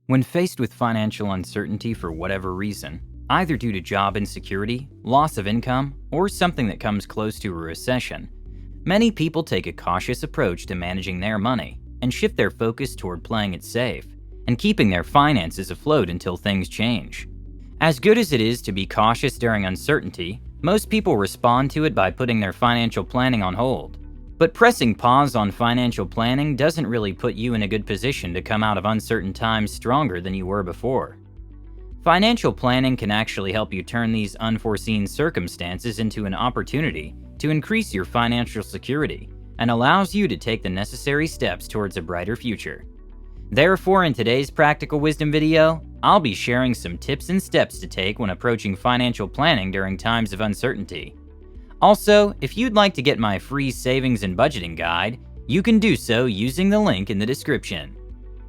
When faced with financial uncertainty for whatever reason, either due to job insecurity, loss of income, or something that comes close to a recession, many people take a cautious approach to managing their money and shift their focus toward playing it safe and keeping their finances afloat until things change. As good as it is to be cautious during uncertainty, most people respond to it by putting their financial planning on hold. But pressing pause on financial planning doesn't really put you in a good position to come out of uncertain times stronger than you were before. Financial planning can actually help you turn these unforeseen circumstances into an opportunity to increase your financial security and allows you to take the necessary steps towards a brighter future. Therefore, in today's Practical Wisdom video, I'll be sharing some tips and steps to take when approaching financial planning during times of uncertainty. Also, if you'd like to get my free savings and budgeting guide, you can do so using the link in the description.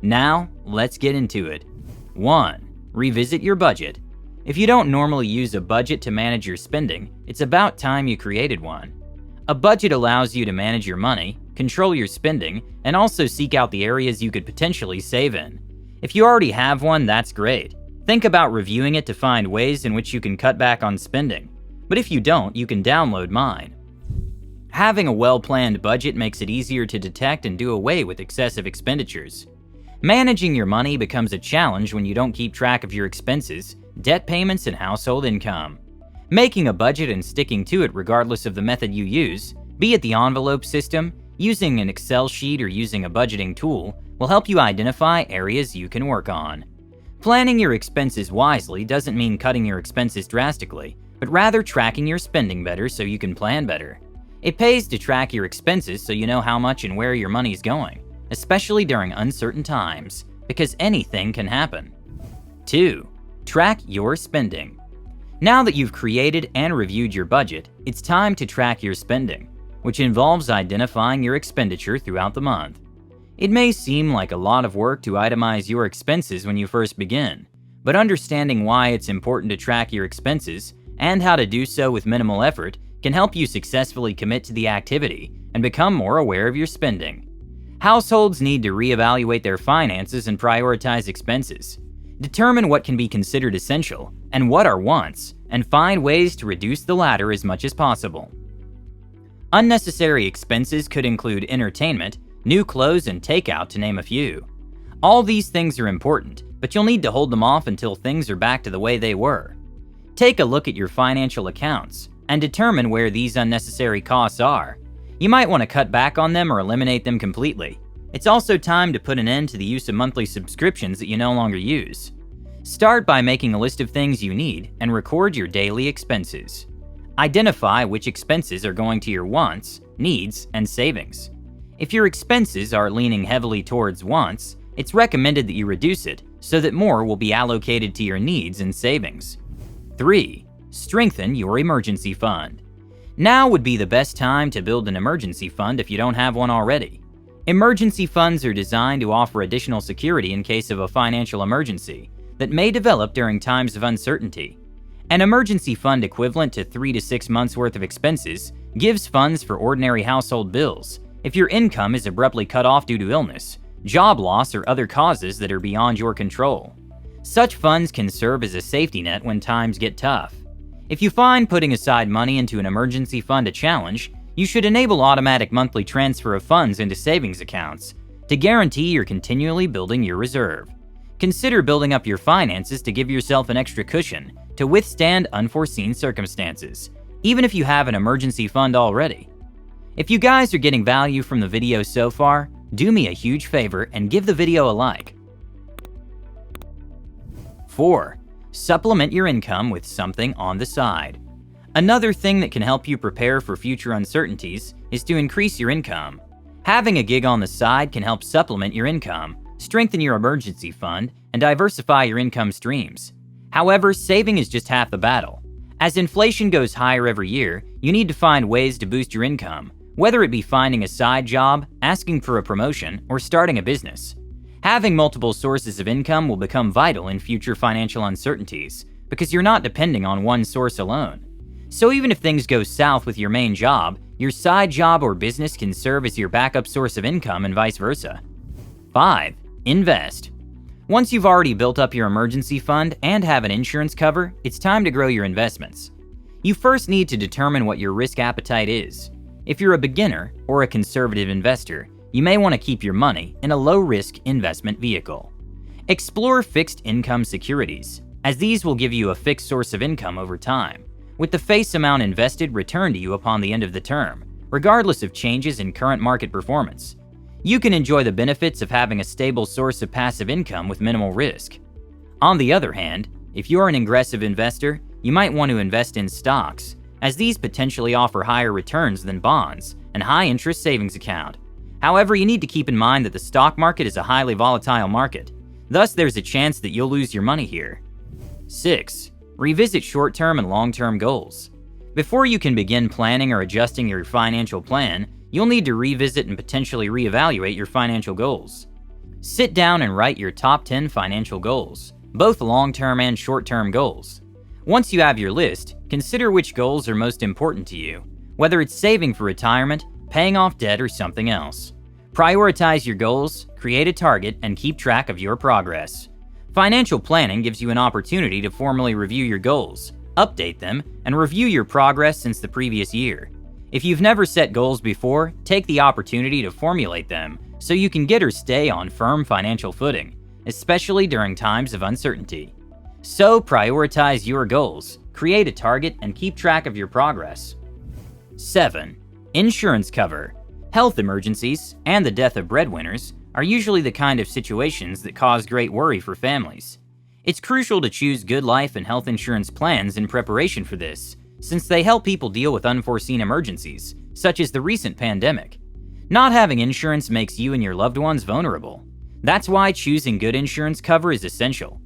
Now, let's get into it. 1. Revisit your budget. If you don't normally use a budget to manage your spending, it's about time you created one. A budget allows you to manage your money, control your spending, and also seek out the areas you could potentially save in. If you already have one, that's great. Think about reviewing it to find ways in which you can cut back on spending. But if you don't, you can download mine. Having a well-planned budget makes it easier to detect and do away with excessive expenditures. Managing your money becomes a challenge when you don't keep track of your expenses, debt payments, and household income. Making a budget and sticking to it regardless of the method you use, be it the envelope system, using an Excel sheet, or using a budgeting tool, will help you identify areas you can work on. Planning your expenses wisely doesn't mean cutting your expenses drastically, but rather tracking your spending better so you can plan better. It pays to track your expenses so you know how much and where your money's going, especially during uncertain times, because anything can happen. 2. Track your spending. Now that you've created and reviewed your budget, it's time to track your spending, which involves identifying your expenditure throughout the month. It may seem like a lot of work to itemize your expenses when you first begin, but understanding why it's important to track your expenses and how to do so with minimal effort can help you successfully commit to the activity and become more aware of your spending. Households need to reevaluate their finances and prioritize expenses. Determine what can be considered essential and what are wants, and find ways to reduce the latter as much as possible. Unnecessary expenses could include entertainment, new clothes, and takeout, to name a few. All these things are important, but you'll need to hold them off until things are back to the way they were. Take a look at your financial accounts and determine where these unnecessary costs are. You might want to cut back on them or eliminate them completely. It's also time to put an end to the use of monthly subscriptions that you no longer use. Start by making a list of things you need and record your daily expenses. Identify which expenses are going to your wants, needs, and savings. If your expenses are leaning heavily towards wants, it's recommended that you reduce it so that more will be allocated to your needs and savings. 3. Strengthen your emergency fund. Now would be the best time to build an emergency fund if you don't have one already. Emergency funds are designed to offer additional security in case of a financial emergency that may develop during times of uncertainty. An emergency fund equivalent to 3 to 6 months' worth of expenses gives funds for ordinary household bills if your income is abruptly cut off due to illness, job loss, or other causes that are beyond your control. Such funds can serve as a safety net when times get tough. If you find putting aside money into an emergency fund a challenge, you should enable automatic monthly transfer of funds into savings accounts to guarantee you're continually building your reserve. Consider building up your finances to give yourself an extra cushion to withstand unforeseen circumstances, even if you have an emergency fund already. If you guys are getting value from the video so far, do me a huge favor and give the video a like. 4. Supplement your income with something on the side. Another thing that can help you prepare for future uncertainties is to increase your income. Having a gig on the side can help supplement your income, strengthen your emergency fund, and diversify your income streams. However, saving is just half the battle. As inflation goes higher every year, you need to find ways to boost your income, whether it be finding a side job, asking for a promotion, or starting a business. Having multiple sources of income will become vital in future financial uncertainties because you're not depending on one source alone. So even if things go south with your main job, your side job or business can serve as your backup source of income and vice versa. 5. Invest. Once you've already built up your emergency fund and have an insurance cover, it's time to grow your investments. You first need to determine what your risk appetite is. If you're a beginner or a conservative investor, you may want to keep your money in a low-risk investment vehicle. Explore fixed income securities, as these will give you a fixed source of income over time, with the face amount invested returned to you upon the end of the term, regardless of changes in current market performance. You can enjoy the benefits of having a stable source of passive income with minimal risk. On the other hand, if you're an aggressive investor, you might want to invest in stocks, as these potentially offer higher returns than bonds and high-interest savings account. However, you need to keep in mind that the stock market is a highly volatile market. Thus, there's a chance that you'll lose your money here. 6. Revisit short-term and long-term goals. Before you can begin planning or adjusting your financial plan, you'll need to revisit and potentially reevaluate your financial goals. Sit down and write your top 10 financial goals, both long-term and short-term goals. Once you have your list, consider which goals are most important to you, whether it's saving for retirement, paying off debt, or something else. Prioritize your goals, create a target, and keep track of your progress. Financial planning gives you an opportunity to formally review your goals, update them, and review your progress since the previous year. If you've never set goals before, take the opportunity to formulate them so you can get or stay on firm financial footing, especially during times of uncertainty. So prioritize your goals, create a target, and keep track of your progress. 7. Insurance cover. Health emergencies and the death of breadwinners are usually the kind of situations that cause great worry for families. It's crucial to choose good life and health insurance plans in preparation for this, since they help people deal with unforeseen emergencies, such as the recent pandemic. Not having insurance makes you and your loved ones vulnerable. That's why choosing good insurance cover is essential.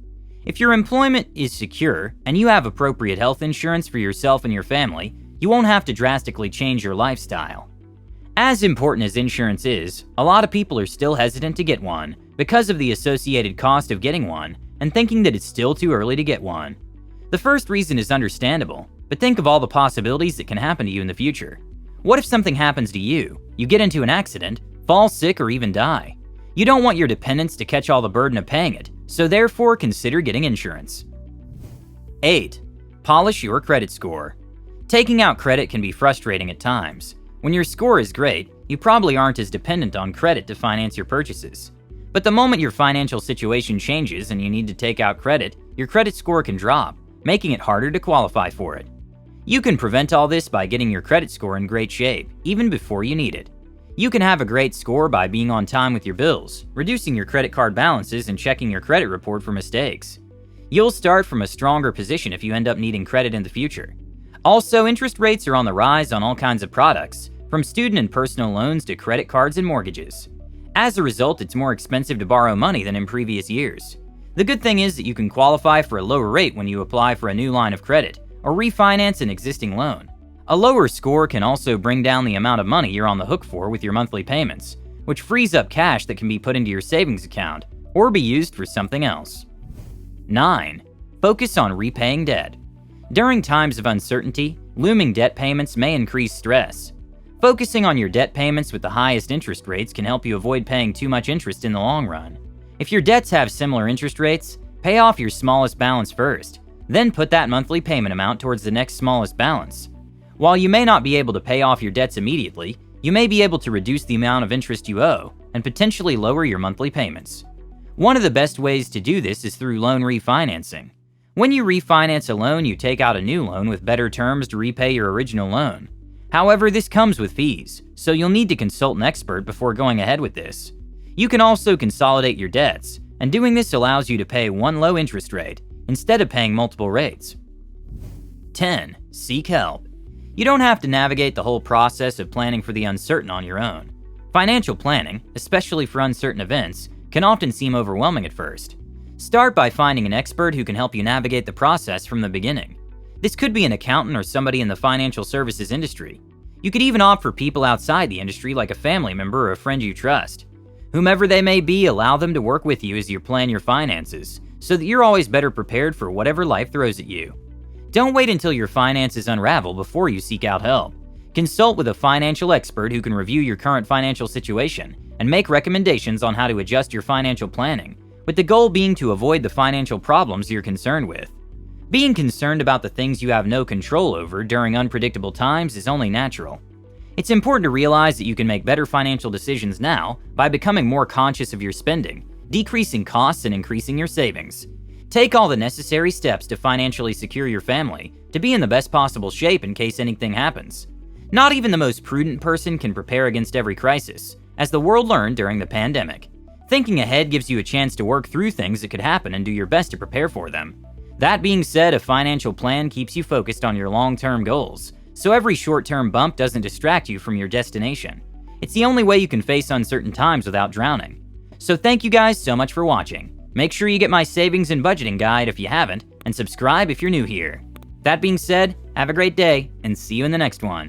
If your employment is secure and you have appropriate health insurance for yourself and your family, you won't have to drastically change your lifestyle. As important as insurance is, a lot of people are still hesitant to get one because of the associated cost of getting one and thinking that it's still too early to get one. The first reason is understandable, but think of all the possibilities that can happen to you in the future. What if something happens to you? You get into an accident, fall sick, or even die. You don't want your dependents to catch all the burden of paying it, so therefore consider getting insurance. 8. Polish your credit score. Taking out credit can be frustrating at times. When your score is great, you probably aren't as dependent on credit to finance your purchases. But the moment your financial situation changes and you need to take out credit, your credit score can drop, making it harder to qualify for it. You can prevent all this by getting your credit score in great shape, even before you need it. You can have a great score by being on time with your bills, reducing your credit card balances, and checking your credit report for mistakes. You'll start from a stronger position if you end up needing credit in the future. Also, interest rates are on the rise on all kinds of products, from student and personal loans to credit cards and mortgages. As a result, it's more expensive to borrow money than in previous years. The good thing is that you can qualify for a lower rate when you apply for a new line of credit or refinance an existing loan. A lower score can also bring down the amount of money you're on the hook for with your monthly payments, which frees up cash that can be put into your savings account or be used for something else. 9. Focus on repaying debt. During times of uncertainty, looming debt payments may increase stress. Focusing on your debt payments with the highest interest rates can help you avoid paying too much interest in the long run. If your debts have similar interest rates, pay off your smallest balance first, then put that monthly payment amount towards the next smallest balance. While you may not be able to pay off your debts immediately, you may be able to reduce the amount of interest you owe and potentially lower your monthly payments. One of the best ways to do this is through loan refinancing. When you refinance a loan, you take out a new loan with better terms to repay your original loan. However, this comes with fees, so you'll need to consult an expert before going ahead with this. You can also consolidate your debts, and doing this allows you to pay one low interest rate instead of paying multiple rates. 10. Seek help. You don't have to navigate the whole process of planning for the uncertain on your own. Financial planning, especially for uncertain events, can often seem overwhelming at first. Start by finding an expert who can help you navigate the process from the beginning. This could be an accountant or somebody in the financial services industry. You could even opt for people outside the industry like a family member or a friend you trust. Whomever they may be, allow them to work with you as you plan your finances, so that you're always better prepared for whatever life throws at you. Don't wait until your finances unravel before you seek out help. Consult with a financial expert who can review your current financial situation and make recommendations on how to adjust your financial planning with the goal being to avoid the financial problems you're concerned with. Being concerned about the things you have no control over during unpredictable times is only natural. It's important to realize that you can make better financial decisions now by becoming more conscious of your spending, decreasing costs, and increasing your savings. Take all the necessary steps to financially secure your family to be in the best possible shape in case anything happens. Not even the most prudent person can prepare against every crisis, as the world learned during the pandemic. Thinking ahead gives you a chance to work through things that could happen and do your best to prepare for them. That being said, a financial plan keeps you focused on your long-term goals, so every short-term bump doesn't distract you from your destination. It's the only way you can face uncertain times without drowning. So thank you guys so much for watching. Make sure you get my savings and budgeting guide if you haven't, and subscribe if you're new here. That being said, have a great day, and see you in the next one.